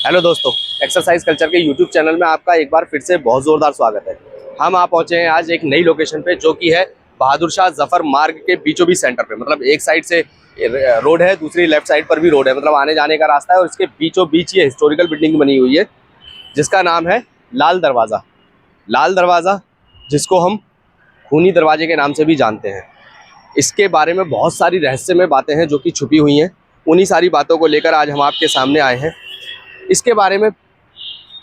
Hello दोस्तों, exercise culture के YouTube channel में आपका एक बार फिर से बहुत ज़ोरदार स्वागत है। हम आप पहुंचे हैं आज एक नई लोकेशन पे, जो कि है बहादुर शाह जफर मार्ग के बीचों बीच सेंटर पे। मतलब एक साइड से रोड है, दूसरी लेफ्ट साइड पर भी रोड है, मतलब आने जाने का रास्ता है। और इसके बीचों बीच ये हिस्टोरिकल बिल्डिंग बनी हुई है जिसका नाम है लाल दरवाज़ा। लाल दरवाज़ा, जिसको हम खूनी दरवाजे के नाम से भी जानते हैं। इसके बारे में बहुत सारी रहस्यमय बातें हैं जो कि छुपी हुई हैं। उन्हीं सारी बातों को लेकर आज हम आपके सामने आए हैं। इसके बारे में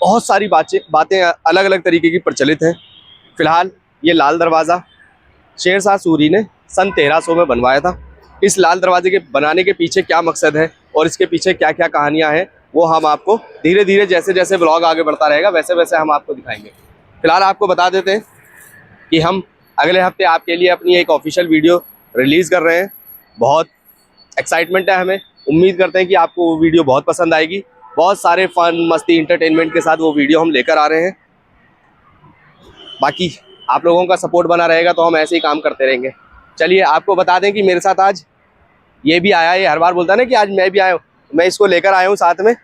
बहुत सारी बातें अलग अलग तरीके की प्रचलित हैं। फिलहाल ये लाल दरवाज़ा शेरशाह सूरी ने सन 1300 में बनवाया था। इस लाल दरवाजे के बनाने के पीछे क्या मकसद है और इसके पीछे क्या क्या कहानियां हैं, वो हम आपको धीरे धीरे जैसे जैसे ब्लॉग आगे बढ़ता रहेगा वैसे वैसे हम आपको दिखाएंगे। फिलहाल आपको बता देते हैं कि हम अगले हफ्ते आपके लिए अपनी एक ऑफिशियल वीडियो रिलीज़ कर रहे हैं। बहुत एक्साइटमेंट है हमें। उम्मीद करते हैं कि आपको वो वीडियो बहुत पसंद आएगी। बहुत सारे फन, मस्ती, इंटरटेनमेंट के साथ वो वीडियो हम लेकर आ रहे हैं। बाकी आप लोगों का सपोर्ट बना रहेगा तो हम ऐसे ही काम करते रहेंगे। चलिए आपको बता दें कि मेरे साथ आज ये भी आया है। ये हर बार बोलता है ना कि आज मैं भी आया हूँ, मैं इसको लेकर आया हूँ साथ में।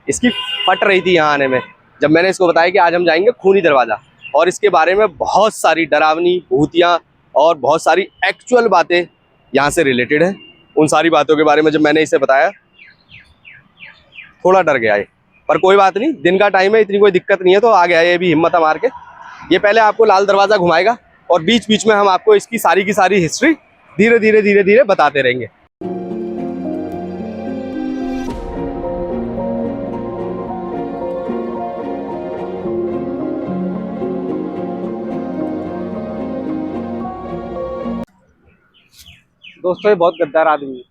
इसकी फट रही थी यहाँ आने में, जब मैंने इसको बताया कि आज हम जाएंगे खूनी दरवाज़ा। और इसके बारे में बहुत सारी डरावनी भूतियाँ और बहुत सारी एक्चुअल बातें यहाँ से रिलेटेड हैं। उन सारी बातों के बारे में जब मैंने इसे बताया, थोड़ा डर गया ये, पर कोई बात नहीं, दिन का टाइम है, इतनी कोई दिक्कत नहीं है। तो आ गया ये भी हिम्मत मार के। ये पहले आपको लाल दरवाज़ा घुमाएगा और बीच बीच में हम आपको इसकी सारी की सारी हिस्ट्री धीरे धीरे धीरे धीरे बताते रहेंगे। दोस्तों ये बहुत गद्दार आदमी है।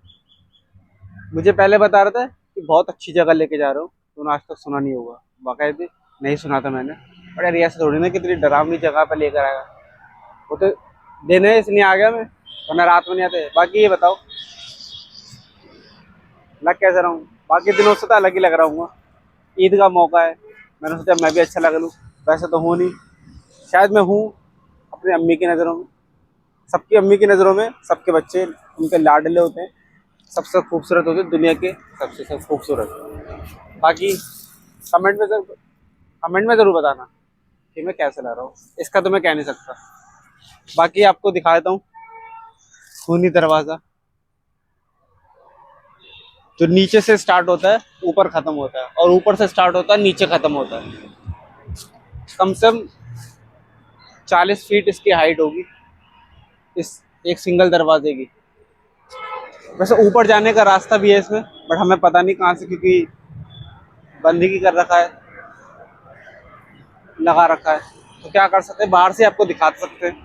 मुझे पहले बता रहा था कि बहुत अच्छी जगह लेके जा रहा हूँ, तूने आज तक सुना नहीं होगा। बाकायदे नहीं सुना था मैंने। और यार ऐसे थोड़ी ना कितनी डरावनी जगह पे लेकर आएगा। वो तो देने इसलिए आ गया मैं, वरना रात में नहीं आते। बाकी ये बताओ लग कैसे रहा हूँ? बाकी दिनों से तो अलग ही लग रहा हूँ। ईद का मौका है, मैंने सोचा मैं भी अच्छा लग लूँ। वैसे तो हूँ नहीं, शायद मैं हूँ अपनी अम्मी की नज़रों में। सबकी अम्मी की नज़रों में सबके बच्चे उनके लाडले होते हैं, सबसे खूबसूरत होते हैं दुनिया के, सबसे खूबसूरत। बाकी कमेंट में ज़रूर बताना कि मैं कैसे ला रहा हूँ। इसका तो मैं कह नहीं सकता। बाकी आपको दिखा देता हूँ खूनी दरवाज़ा, जो नीचे से स्टार्ट होता है ऊपर ख़त्म होता है, और ऊपर से स्टार्ट होता है नीचे ख़त्म होता है। कम से कम 40 फीट इसकी हाइट होगी, इस एक सिंगल दरवाजे की। वैसे ऊपर जाने का रास्ता भी है इसमें, बट हमें पता नहीं कहाँ से, क्योंकि बंदगी कर रखा है, लगा रखा है। तो क्या कर सकते हैं, बाहर से आपको दिखा सकते हैं।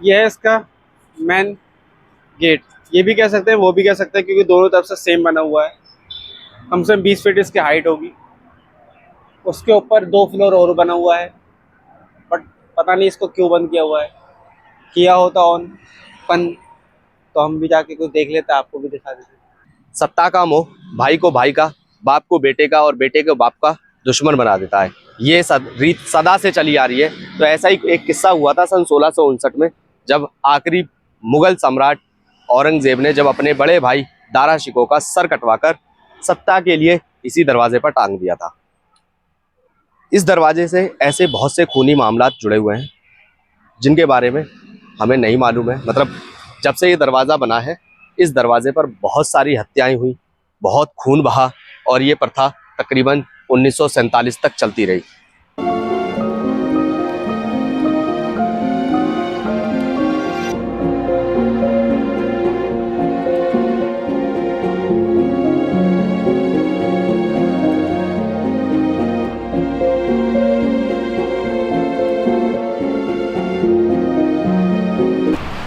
यह है इसका मेन गेट, ये भी कह सकते हैं वो भी कह सकते हैं, क्योंकि दोनों तरफ से सेम बना हुआ है। कम से कम 20 फीट इसकी हाइट होगी। उसके ऊपर 2 फ्लोर और बना हुआ है, बट पता नहीं इसको क्यों बंद किया हुआ है। किया होता ऑन फन तो हम भी जाके कुछ देख लेते, आपको भी दिखा देते। सत्ता का मोह भाई को भाई का, बाप को बेटे का और बेटे को बाप का दुश्मन बना देता है। ये रीत सदा से चली आ रही है। तो ऐसा ही एक किस्सा हुआ था सन 1659 में, जब आखिरी मुगल सम्राट औरंगजेब ने जब अपने बड़े भाई दारा शिकोह का सर कटवाकर सत्ता के लिए इसी दरवाजे पर टांग दिया था। इस दरवाजे से ऐसे बहुत से खूनी मामलात जुड़े हुए हैं जिनके बारे में हमें नहीं मालूम है। मतलब जब से ये दरवाज़ा बना है, इस दरवाजे पर बहुत सारी हत्याएं हुई, बहुत खून बहा, और ये प्रथा तकरीबन 1947 तक चलती रही।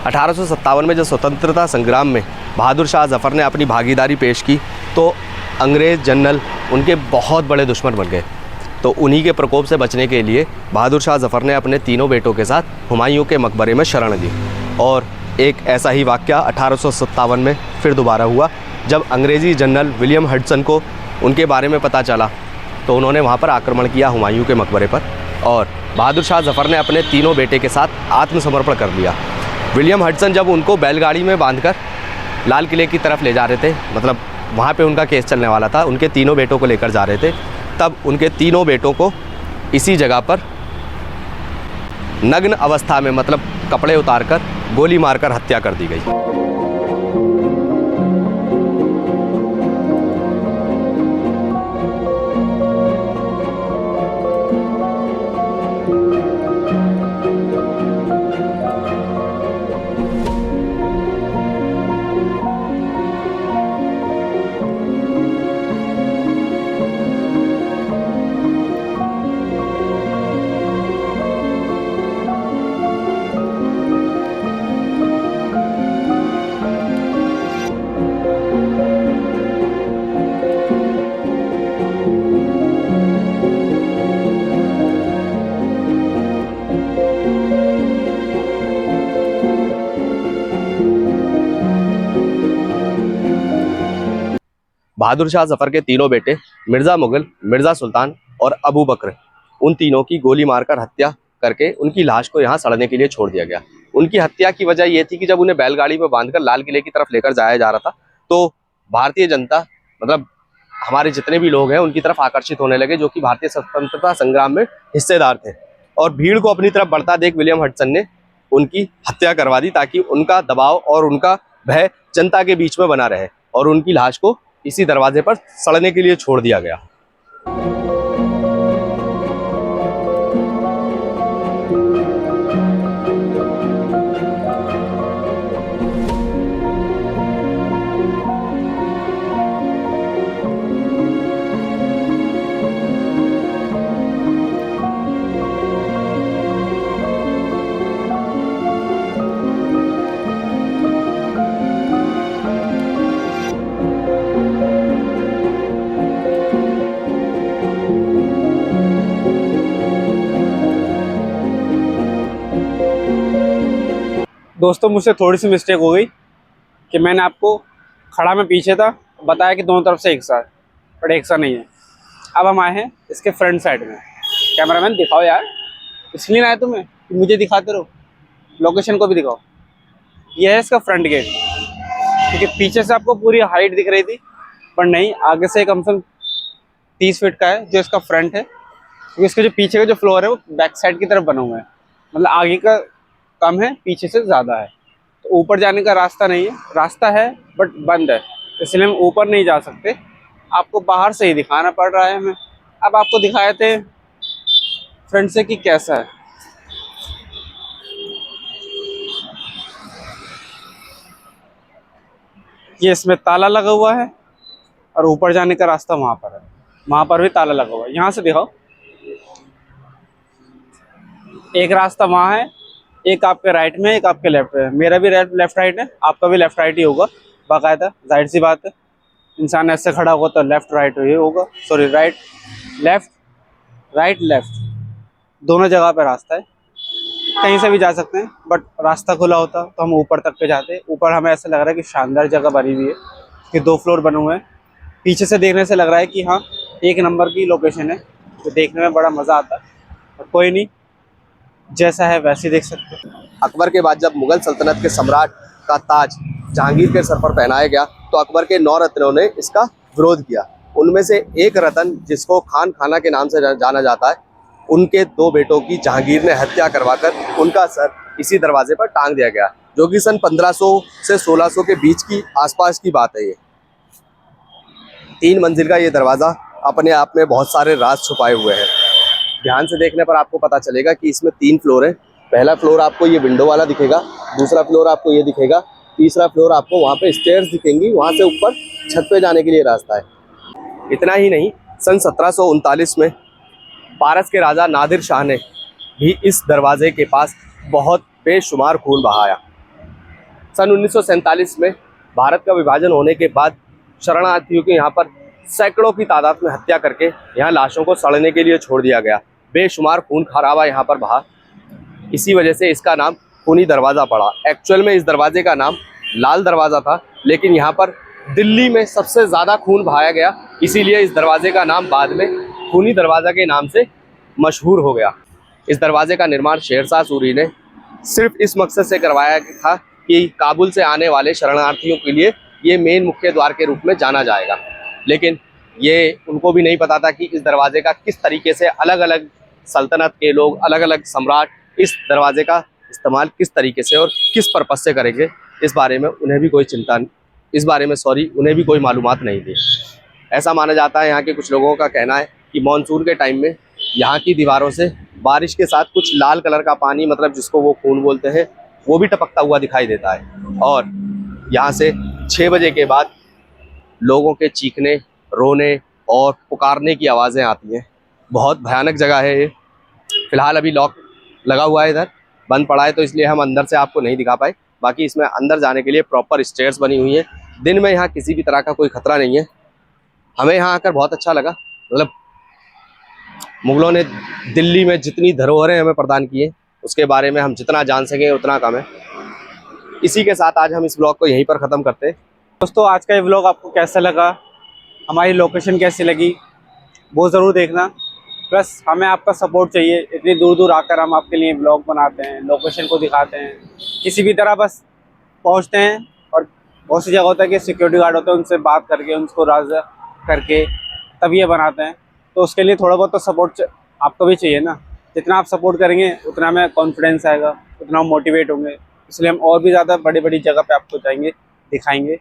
1857 में जब स्वतंत्रता संग्राम में बहादुर शाह जफ़र ने अपनी भागीदारी पेश की तो अंग्रेज़ जनरल उनके बहुत बड़े दुश्मन बन गए। तो उन्हीं के प्रकोप से बचने के लिए बहादुर शाह जफ़र ने अपने तीनों बेटों के साथ हुमायूं के मकबरे में शरण ली। और एक ऐसा ही वाक़या 1857 में फिर दोबारा हुआ जब अंग्रेज़ी जनरल विलियम हडसन को उनके बारे में पता चला तो उन्होंने वहाँ पर आक्रमण किया हुमायूं के मकबरे पर और बहादुर शाह जफ़र ने अपने तीनों बेटे के साथ आत्मसमर्पण कर दिया। विलियम हडसन जब उनको बैलगाड़ी में बांधकर लाल किले की तरफ ले जा रहे थे, मतलब वहाँ पे उनका केस चलने वाला था, उनके तीनों बेटों को लेकर जा रहे थे, तब उनके तीनों बेटों को इसी जगह पर नग्न अवस्था में, मतलब कपड़े उतारकर गोली मारकर हत्या कर दी गई। बहादुर शाह जफ़र के तीनों बेटे मिर्ज़ा मुग़ल, मिर्ज़ा सुल्तान और अबू बकर, उन तीनों की गोली मारकर हत्या करके उनकी लाश को यहाँ सड़ने के लिए छोड़ दिया गया। उनकी हत्या की वजह ये थी कि जब उन्हें बैलगाड़ी में बांधकर लाल किले की तरफ लेकर जाया जा रहा था तो भारतीय जनता, मतलब हमारे जितने भी लोग हैं, उनकी तरफ आकर्षित होने लगे जो कि भारतीय स्वतंत्रता संग्राम में हिस्सेदार थे। और भीड़ को अपनी तरफ बढ़ता देख विलियम हडसन ने उनकी हत्या करवा दी ताकि उनका दबाव और उनका भय जनता के बीच में बना रहे और उनकी लाश को इसी दरवाजे पर सड़ने के लिए छोड़ दिया गया। दोस्तों मुझसे थोड़ी सी मिस्टेक हो गई कि मैंने आपको खड़ा में पीछे था, बताया कि दोनों तरफ से एक साथ, पर एक साथ नहीं है। अब हम आए हैं इसके फ्रंट साइड में। कैमरामैन दिखाओ यार, इसलिए आए तुम्हें कि मुझे दिखाते रहो, लोकेशन को भी दिखाओ। यह है इसका फ्रंट गेट, क्योंकि पीछे से आपको पूरी हाइट दिख रही थी, पर नहीं, आगे से कम से कम 30 फीट का है जो इसका फ्रंट है, क्योंकि इसके जो पीछे का जो फ्लोर है वो बैक साइड की तरफ बना हुआ है, मतलब आगे का कम है, पीछे से ज़्यादा है। तो ऊपर जाने का रास्ता नहीं है, रास्ता है बट बंद है, इसलिए हम ऊपर नहीं जा सकते, आपको बाहर से ही दिखाना पड़ रहा है हमें। अब आपको दिखाए थे फ्रंट से कि कैसा है। ये इसमें ताला लगा हुआ है और ऊपर जाने का रास्ता वहाँ पर है, वहाँ पर भी ताला लगा हुआ है। यहाँ से दिखाओ, एक रास्ता वहाँ है, एक आपके राइट में, एक आपके लेफ्ट में। मेरा भी लेफ्ट राइट है, आपका भी लेफ्ट राइट ही होगा बाकायदा, जाहिर सी बात है। इंसान ऐसे खड़ा होगा तो लेफ्ट राइट ही होगा, sorry right left, right left, दोनों जगह पे रास्ता है, कहीं से भी जा सकते हैं। बट रास्ता खुला होता तो हम ऊपर तक के जाते। ऊपर हमें ऐसा लग रहा है कि शानदार जगह बनी हुई है, कि 2 फ्लोर बने हुए हैं। पीछे से देखने से लग रहा है कि हाँ, एक नंबर की लोकेशन है, तो देखने में बड़ा मज़ा आता है। और कोई नहीं, जैसा है वैसे देख सकते हैं। अकबर के बाद जब मुगल सल्तनत के सम्राट का ताज जहांगीर के सर पर पहनाया गया तो अकबर के 9 रत्नों ने इसका विरोध किया। उनमें से एक रतन, जिसको खान खाना के नाम से जाना जाता है, उनके 2 बेटों की जहांगीर ने हत्या करवाकर उनका सर इसी दरवाजे पर टांग दिया गया, जो कि सन 1500 से 1600 के बीच की आसपास की बात है। ये 3 मंजिल का ये दरवाज़ा अपने आप में बहुत सारे राज छुपाए हुए हैं। ध्यान से देखने पर आपको पता चलेगा कि इसमें 3 फ्लोर है। पहला फ्लोर आपको ये विंडो वाला दिखेगा, दूसरा फ्लोर आपको ये दिखेगा, तीसरा फ्लोर आपको वहाँ पे स्टेयर्स दिखेंगी, वहाँ से ऊपर छत पे जाने के लिए रास्ता है। इतना ही नहीं, सन 1739 में पारस के राजा नादिर शाह ने भी इस दरवाजे के पास बहुत बेशुमार खून बहाया। सन 1947 में भारत का विभाजन होने के बाद शरणार्थियों की यहाँ पर सैकड़ों की तादाद में हत्या करके यहाँ लाशों को सड़ने के लिए छोड़ दिया गया। बेशुमार खून खराबा यहाँ पर बहा। इसी वजह से इसका नाम खूनी दरवाज़ा पड़ा। एक्चुअल में इस दरवाजे का नाम लाल दरवाज़ा था, लेकिन यहाँ पर दिल्ली में सबसे ज़्यादा खून बहाया गया, इसीलिए इस दरवाजे का नाम बाद में खूनी दरवाज़ा के नाम से मशहूर हो गया। इस दरवाजे का निर्माण शेरशाह सूरी ने सिर्फ इस मकसद से करवाया था कि काबुल से आने वाले शरणार्थियों के लिए ये मेन मुख्य द्वार के रूप में जाना जाएगा। लेकिन ये उनको भी नहीं पता था कि इस दरवाजे का किस तरीके से अलग अलग सल्तनत के लोग, अलग अलग सम्राट इस दरवाजे का इस्तेमाल किस तरीके से और किस पर्पस से करेंगे, इस बारे में उन्हें भी कोई मालूमात नहीं थी। ऐसा माना जाता है, यहाँ के कुछ लोगों का कहना है कि मानसून के टाइम में यहाँ की दीवारों से बारिश के साथ कुछ लाल कलर का पानी, मतलब जिसको वो खून बोलते हैं, वो भी टपकता हुआ दिखाई देता है। और यहाँ से 6 बजे के बाद लोगों के चीखने, रोने और पुकारने की आवाज़ें आती हैं। बहुत भयानक जगह है ये। फ़िलहाल अभी लॉक लगा हुआ है, इधर बंद पड़ा है, तो इसलिए हम अंदर से आपको नहीं दिखा पाए। बाकी इसमें अंदर जाने के लिए प्रॉपर स्टेयर्स बनी हुई हैं। दिन में यहाँ किसी भी तरह का कोई खतरा नहीं है। हमें यहाँ आकर बहुत अच्छा लगा। मतलब मुगलों ने दिल्ली में जितनी धरोहरें हमें प्रदान की हैं, उसके बारे में हम जितना जान सकें उतना कम है। इसी के साथ आज हम इस ब्लॉग को यहीं पर ख़त्म करते हैं। दोस्तों, आज का ये व्लॉग आपको कैसा लगा, हमारी लोकेशन कैसी लगी, वो ज़रूर देखना। प्लस हमें आपका सपोर्ट चाहिए। इतनी दूर दूर आकर हम आपके लिए ब्लॉग बनाते हैं, लोकेशन को दिखाते हैं, किसी भी तरह बस पहुंचते हैं। और बहुत सी जगह होता है कि सिक्योरिटी गार्ड होते हैं, उनसे बात करके, उनको राज़ी करके तब ये बनाते हैं। तो उसके लिए थोड़ा बहुत तो सपोर्ट आपको भी चाहिए ना। जितना आप सपोर्ट करेंगे उतना हमें कॉन्फिडेंस आएगा, उतना हम मोटिवेट होंगे। इसलिए हम और भी ज़्यादा बड़ी बड़ी जगह पे आपको जाएंगे, दिखाएंगे।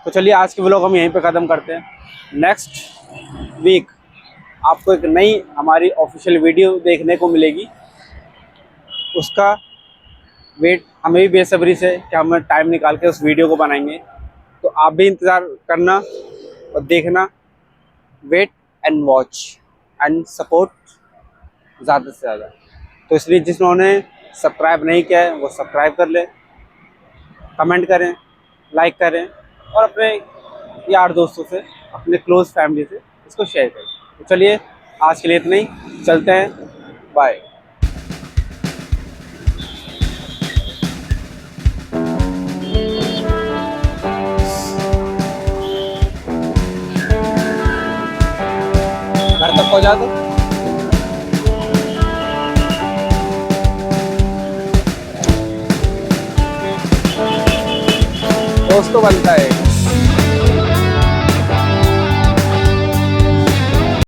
तो चलिए, आज की व्लॉग हम यहीं पे ख़त्म करते हैं। नेक्स्ट वीक आपको एक नई हमारी ऑफिशियल वीडियो देखने को मिलेगी। उसका वेट हमें भी बेसब्री से कि हम टाइम निकाल के उस वीडियो को बनाएंगे। तो आप भी इंतज़ार करना और देखना। Wait and watch and support ज़्यादा से ज़्यादा। तो इसलिए जिन्होंने सब्सक्राइब नहीं किया है वो सब्सक्राइब कर लें, कमेंट करें, लाइक करें और अपने यार दोस्तों से, अपने क्लोज फैमिली से इसको शेयर करें। तो चलिए, आज के लिए इतना ही। चलते हैं, बाय। घर तक पहुँचा दो। दोस्तों बनता है।